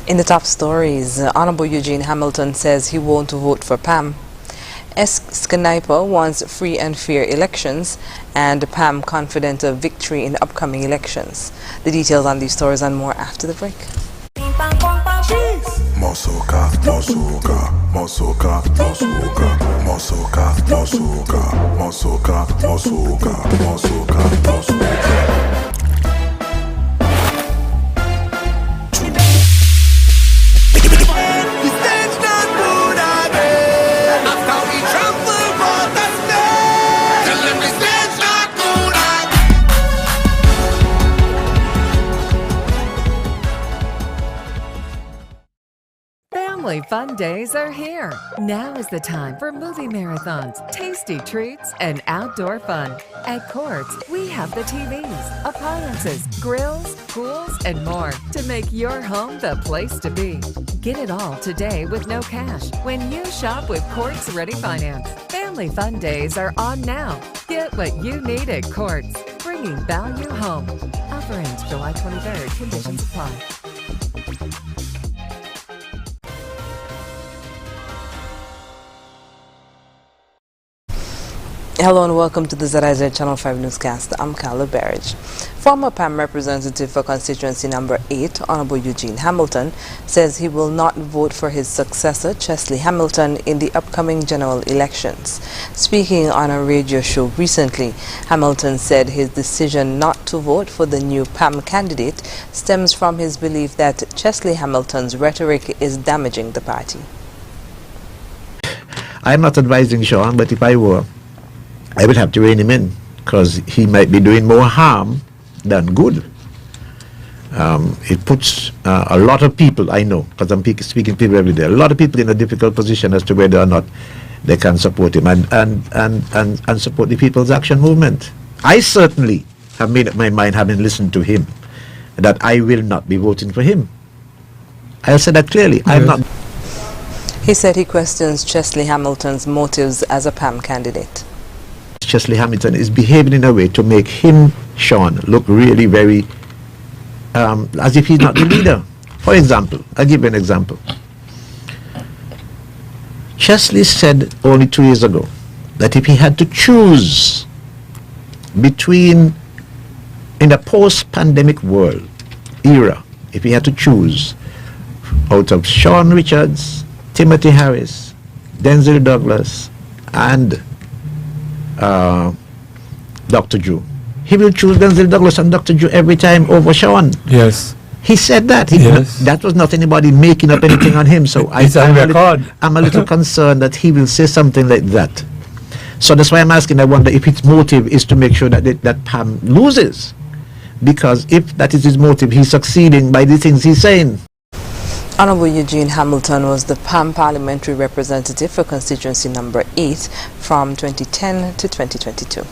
In the top stories, Honorable Eugene Hamilton says he won't vote for PAM. Sniper wants free and fair elections, and PAM confident of victory in upcoming elections. The details on these stories and more after the break. Mosoka, Mosoka, Mosoka, Mosoka, Mosoka, Mosoka, Mosoka, Mosoka, Mosoka, Mosoka. Family fun days are here. Now is the time for movie marathons, tasty treats, and outdoor fun. At Courts, we have the TVs, appliances, grills, pools, and more to make your home the place to be. Get it all today with no cash when you shop with Courts Ready Finance. Family fun days are on now. Get what you need at Courts, bringing value home. Offer ends July 23rd. Conditions apply. Hello and welcome to the ZIZ Channel 5 newscast. I'm Carla Berridge. Former PAM representative for constituency number 8, Honorable Eugene Hamilton, says he will not vote for his successor, Chesley Hamilton, in the upcoming general elections. Speaking on a radio show recently, Hamilton said his decision not to vote for the new PAM candidate stems from his belief that Chesley Hamilton's rhetoric is damaging the party. I'm not advising Sean, but if I were, I would have to rein him in because he might be doing more harm than good. It puts a lot of people, I know, because I'm speaking to people every day, a lot of people in a difficult position as to whether or not they can support him and support the People's Action Movement. I certainly have made up my mind, having listened to him, that I will not be voting for him. I'll say that clearly. I'm not. He said he questions Chesley Hamilton's motives as a PAM candidate. Chesley Hamilton is behaving in a way to make him, Sean, look really very as if he's not the leader. For example, I'll give you an example. Chesley said only 2 years ago that if he had to choose between, in a post-pandemic world era, if he had to choose out of Sean Richards, Timothy Harris, Denzel Douglas, and Dr. Drew, he will choose Denzel Douglas and Dr. Drew every time over Sean. Yes. He said that. Yes. That was not anybody making up anything on him. So I'm a little concerned that he will say something like that. So that's why I'm asking, I wonder if his motive is to make sure that that PAM loses. Because if that is his motive, he's succeeding by the things he's saying. Honorable Eugene Hamilton was the PAM parliamentary representative for constituency number 8 from 2010 to 2022.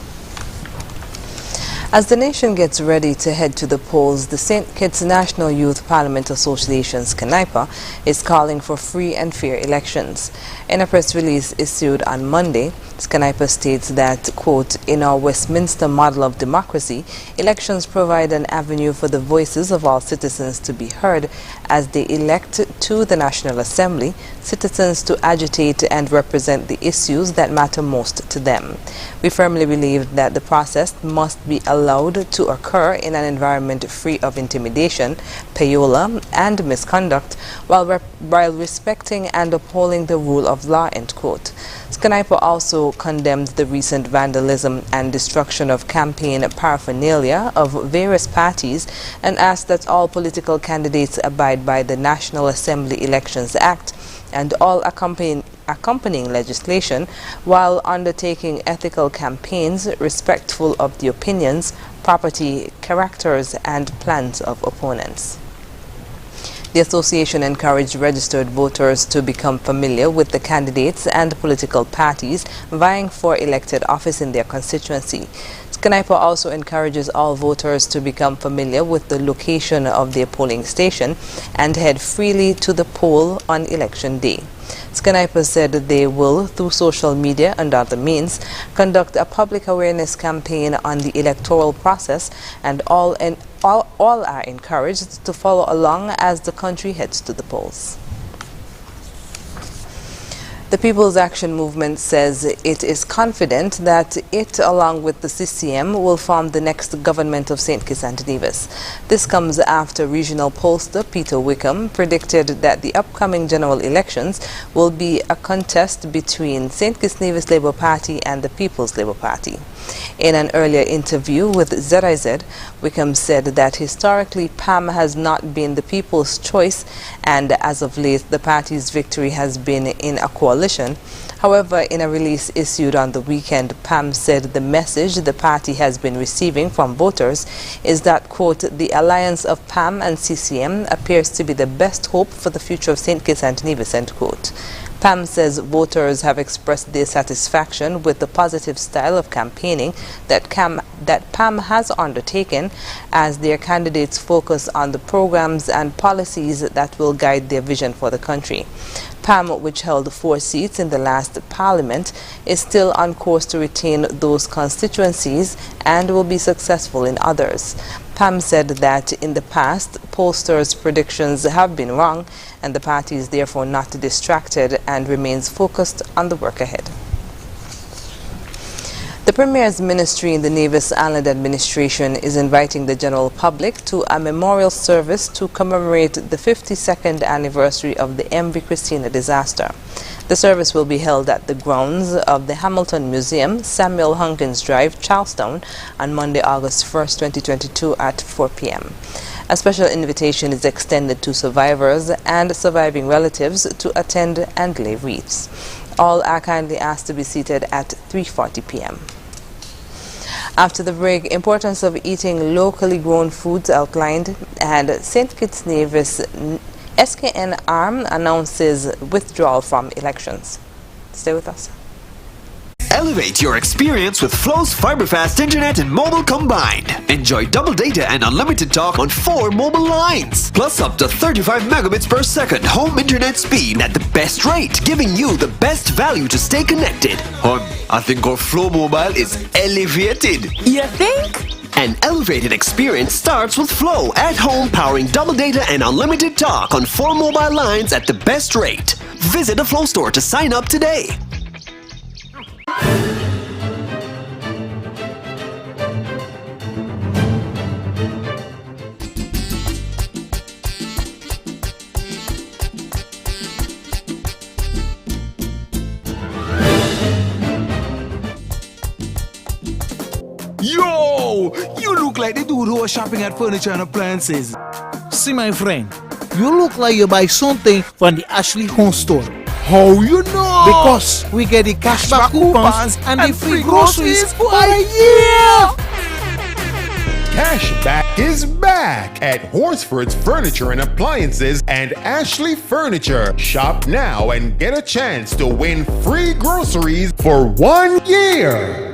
As the nation gets ready to head to the polls, the St. Kitts National Youth Parliament Association, SKNIPA, is calling for free and fair elections. In a press release issued on Monday, SKNIPA states that, quote, in our Westminster model of democracy, elections provide an avenue for the voices of all citizens to be heard as they elect to the National Assembly citizens to agitate and represent the issues that matter most to them. We firmly believe that the process must be allowed to occur in an environment free of intimidation, payola, and misconduct, while respecting and upholding the rule of law, end quote. SKNIPA also condemned the recent vandalism and destruction of campaign paraphernalia of various parties and asked that all political candidates abide by the National Assembly Elections Act and all accompanying legislation while undertaking ethical campaigns respectful of the opinions, property, characters, and plans of opponents. The association encouraged registered voters to become familiar with the candidates and political parties vying for elected office in their constituency. SKNIPA also encourages all voters to become familiar with the location of their polling station and head freely to the poll on election day. SKN said they will, through social media and other means, conduct a public awareness campaign on the electoral process, and all are encouraged to follow along as the country heads to the polls. The People's Action Movement says it is confident that it, along with the CCM, will form the next government of St. Kitts and Nevis. This comes after regional pollster Peter Wickham predicted that the upcoming general elections will be a contest between St. Kitts Nevis Labour Party and the People's Labour Party. In an earlier interview with ZIZ, Wickham said that historically PAM has not been the people's choice, and as of late the party's victory has been in a coalition. However, in a release issued on the weekend, PAM said the message the party has been receiving from voters is that, quote, the alliance of PAM and CCM appears to be the best hope for the future of St. Kitts and Nevis, end quote. PAM says voters have expressed their satisfaction with the positive style of campaigning that PAM has undertaken, as their candidates focus on the programs and policies that will guide their vision for the country. PAM, which held 4 seats in the last parliament, is still on course to retain those constituencies and will be successful in others. PAM said that in the past, pollsters' predictions have been wrong, and the party is therefore not distracted and remains focused on the work ahead. The Premier's ministry in the Nevis Island administration is inviting the general public to a memorial service to commemorate the 52nd anniversary of the MV Christina disaster. The service will be held at the grounds of the Hamilton Museum, Samuel Hunkins Drive, Charlestown, on Monday, August 1st, 2022 at 4 p.m. A special invitation is extended to survivors and surviving relatives to attend and lay wreaths. All are kindly asked to be seated at 3:40 p.m. After the break, importance of eating locally grown foods outlined, and St. Kitts Nevis SKN ARM announces withdrawal from elections. Stay with us. Elevate your experience with Flow's fiber-fast internet and mobile combined. Enjoy double data and unlimited talk on 4 mobile lines, plus up to 35 megabits per second home internet speed at the best rate, giving you the best value to stay connected. I think our Flow mobile is elevated. You think? An elevated experience starts with Flow at home, powering double data and unlimited talk on 4 mobile lines at the best rate. Visit a Flow store to sign up today. Yo! You look like the dude who was shopping at furniture and appliances. See, my friend, you look like you buy something from the Ashley Home Store. How you know? Because we get the cashback coupons and the free groceries for a year! Cashback is back at Horsford's Furniture and Appliances and Ashley Furniture. Shop now and get a chance to win free groceries for 1 year.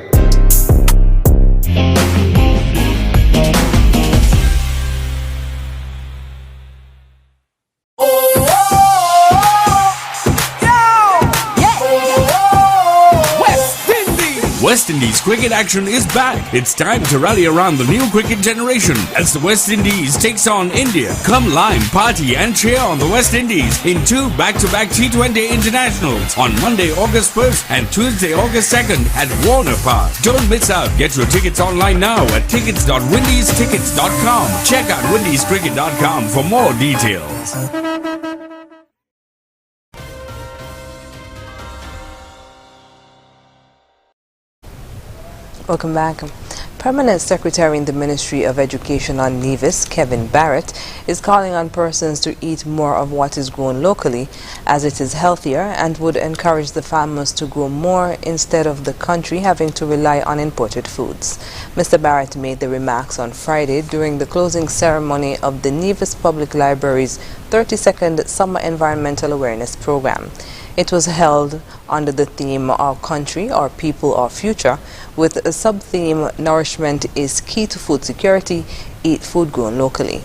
West Indies cricket action is back. It's time to rally around the new cricket generation as the West Indies takes on India. Come lime, party and cheer on the West Indies in 2 back-to-back T20 internationals on Monday, August 1st and Tuesday, August 2nd at Warner Park. Don't miss out. Get your tickets online now at tickets.windiestickets.com. Check out windiescricket.com for more details. Welcome back. Permanent Secretary in the Ministry of Education on Nevis, Kevin Barrett, is calling on persons to eat more of what is grown locally, as it is healthier, and would encourage the farmers to grow more instead of the country having to rely on imported foods. Mr. Barrett made the remarks on Friday during the closing ceremony of the Nevis Public Library's 32nd Summer Environmental Awareness Program. It was held under the theme Our Country, Our People, Our Future, with a sub-theme Nourishment is Key to Food Security, Eat Food Grown Locally.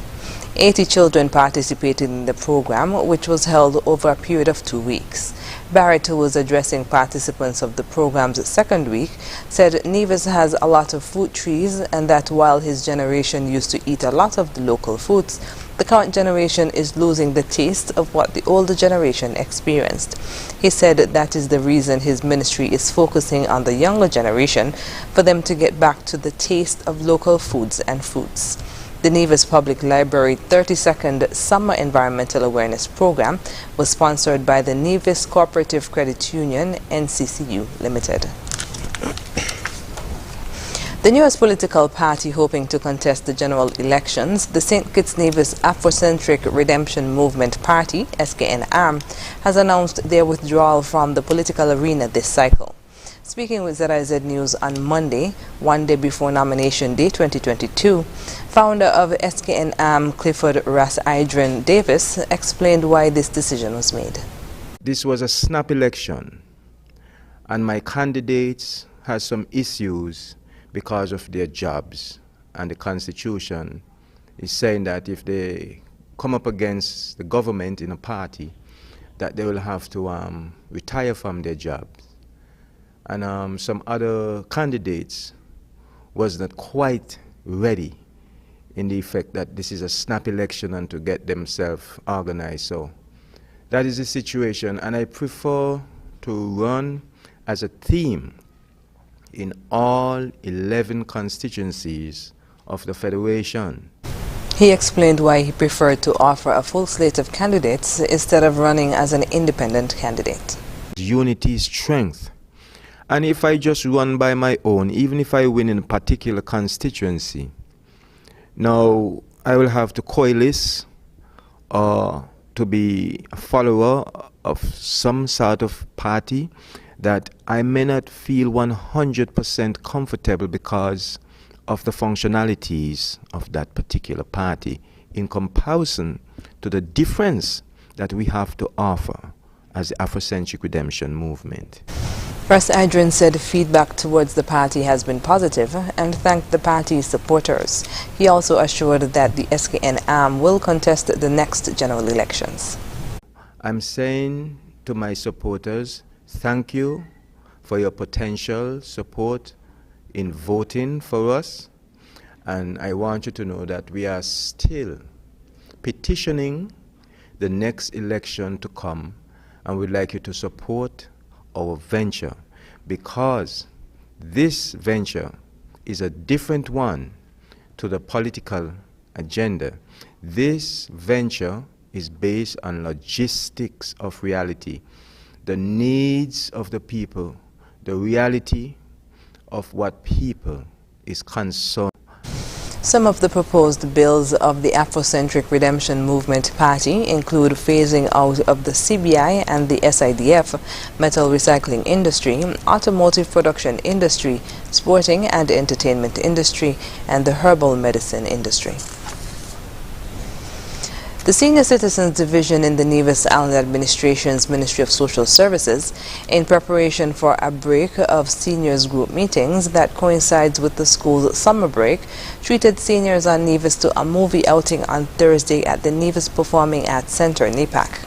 80 children participated in the program, which was held over a period of 2 weeks. Barrett, who was addressing participants of the program's second week, said Nevis has a lot of fruit trees and that while his generation used to eat a lot of the local foods, the current generation is losing the taste of what the older generation experienced. He said that is the reason his ministry is focusing on the younger generation for them to get back to the taste of local foods and fruits. The Nevis Public Library 32nd Summer Environmental Awareness Program was sponsored by the Nevis Cooperative Credit Union, NCCU Limited. The newest political party hoping to contest the general elections, the St. Kitts Nevis Afrocentric Redemption Movement Party, SKN ARM, has announced their withdrawal from the political arena this cycle. Speaking with ZIZ News on Monday, one day before nomination day 2022, founder of SKN ARM, Clifford Ras Idren Davis, explained why this decision was made. This was a snap election, and my candidates had some issues because of their jobs, and the Constitution is saying that if they come up against the government in a party, that they will have to retire from their jobs. And some other candidates was not quite ready in the effect that this is a snap election and to get themselves organized. So that is the situation, and I prefer to run as a team in all 11 constituencies of the Federation. He explained why he preferred to offer a full slate of candidates instead of running as an independent candidate. Unity is strength. And if I just run by my own, even if I win in a particular constituency, now I will have to coalesce or to be a follower of some sort of party that I may not feel 100% comfortable because of the functionalities of that particular party in comparison to the difference that we have to offer as the Afrocentric Redemption Movement. Ras Idren said feedback towards the party has been positive and thanked the party's supporters. He also assured that the SKN ARM will contest the next general elections. I'm saying to my supporters, thank you for your potential support in voting for us. And I want you to know that we are still petitioning the next election to come, and we'd like you to support our venture, because this venture is a different one to the political agenda. This venture is based on logistics of reality, the needs of the people, the reality of what people is concerned. Some of the proposed bills of the Afrocentric Redemption Movement Party include phasing out of the CBI and the SIDF, metal recycling industry, automotive production industry, sporting and entertainment industry, and the herbal medicine industry. The Senior Citizens Division in the Nevis Island Administration's Ministry of Social Services, in preparation for a break of seniors group meetings that coincides with the school's summer break, treated seniors on Nevis to a movie outing on Thursday at the Nevis Performing Arts Center, NEPAC.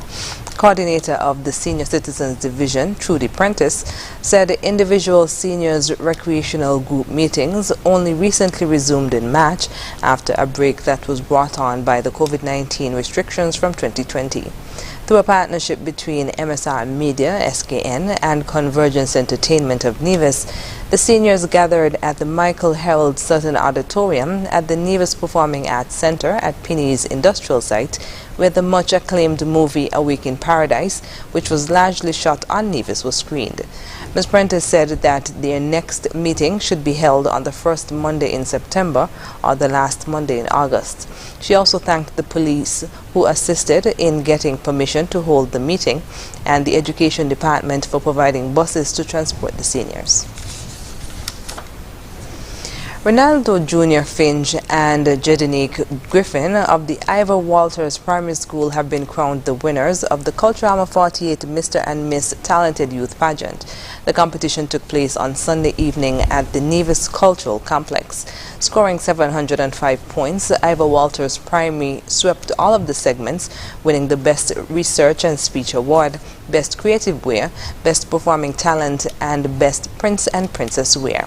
Coordinator of the Senior Citizens Division, Trudy Prentice, said individual seniors recreational group meetings only recently resumed in March after a break that was brought on by the COVID-19 restrictions from 2020. Through a partnership between MSR Media, SKN, and Convergence Entertainment of Nevis, the seniors gathered at the Michael Harold Sutton Auditorium at the Nevis Performing Arts Center at Pinney's industrial site, where the much-acclaimed movie A Week in Paradise, which was largely shot on Nevis, was screened. Ms. Prentice said that their next meeting should be held on the first Monday in September or the last Monday in August. She also thanked the police who assisted in getting permission to hold the meeting and the Education Department for providing buses to transport the seniors. Ronaldo Jr. Finch and Jedinique Griffin of the Ivor Walters Primary School have been crowned the winners of the Culturama 48 Mr. and Miss Talented Youth Pageant. The competition took place on Sunday evening at the Nevis Cultural Complex. Scoring 705 points, Ivor Walters Primary swept all of the segments, winning the Best Research and Speech Award, Best Creative Wear, Best Performing Talent, and Best Prince and Princess Wear.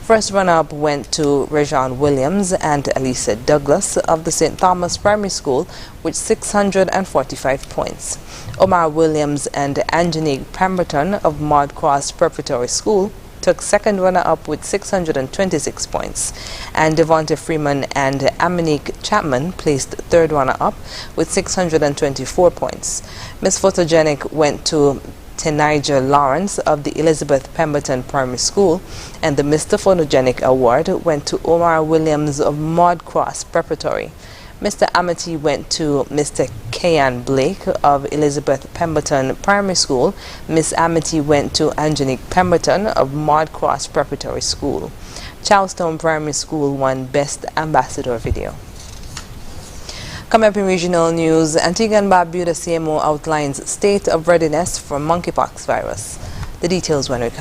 First runner-up went to Rejan Williams and Elisa Douglas of the St. Thomas Primary School with 645 points. Omar Williams and Angenique Pemberton of Maud Cross Preparatory School took second runner-up with 626 points, and Devonta Freeman and Aminique Chapman placed third runner-up with 624 points. Miss Photogenic went to Tenija Lawrence of the Elizabeth Pemberton Primary School, and the Mr. Photogenic Award went to Omar Williams of Maud Cross Preparatory. Mr. Amity went to Mr. Kayan Blake of Elizabeth Pemberton Primary School. Miss Amity went to Angenique Pemberton of Maud Cross Preparatory School. Charlestown Primary School won Best Ambassador Video. Coming up in regional news, Antigua and Barbuda CMO outlines state of readiness for monkeypox virus. The details when we come.